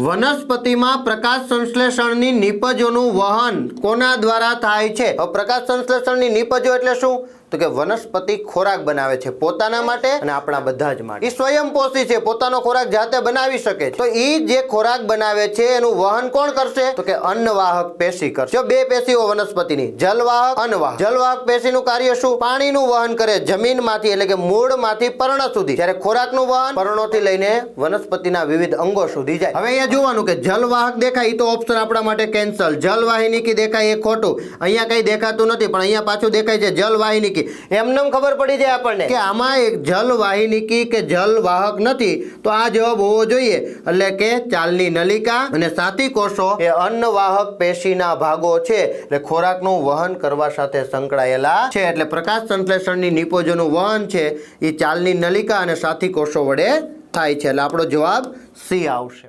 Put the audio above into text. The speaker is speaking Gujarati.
વનસ્પતિમાં પ્રકાશ સંશ્લેષણની નિપજોનું વહન કોના દ્વારા થાય છે? હવે પ્રકાશ સંશ્લેષણની નિપજો એટલે શું? તો કે વનસ્પતિ ખોરાક બનાવે છે પોતાના માટે અને આપણા બધા જ માટે. એ સ્વયંપોષી છે, પોતાનો ખોરાક જાતે બનાવી શકે છે. તો એ જે ખોરાક બનાવે છે એનું વહન કોણ કરશે? તો કે અન્નવાહક પેશી કરશે. જો બે પેશીઓ વનસ્પતિની, જલવાહક, અન્નવાહક. જલવાહક પેશીનું કાર્ય શું? પાણીનું વહન કરે જમીનમાંથી એટલે કે મૂળમાંથી પર્ણ સુધી. જ્યારે ખોરાકનું વહન પર્ણોથી લઈને વનસ્પતિના વિવિધ અંગો સુધી જાય. હવે અહીંયા જોવાનું કે જલવાહક દેખાય એ તો ઓપ્શન આપણા માટે કેન્સલ. જલવાહિનીકી દેખાય એ ખોટું. અહીંયા કઈ દેખાતું નથી પણ અહીંયા પાછું દેખાય છે જલવાહિનીકી. એમનેમ ખબર પડી જાય આપણને કે આમાં એક જલવાહિનીકી કે જલવાહક નથી, તો આ જવાબ હોવો જોઈએ. એટલે કે ચાલની નલિકા અને સાથી કોષો એ અન્નવાહક પેશીના ભાગો છે, એટલે ખોરાકનું વહન કરવા સાથે સંકળાયેલા છે. એટલે પ્રકાશ સંશ્લેષણની નિપજોનું વહન છે એ ચાલની નલિકા અને સાથી કોષો વડે થાય છે. એટલે આપણો જવાબ સી આવશે.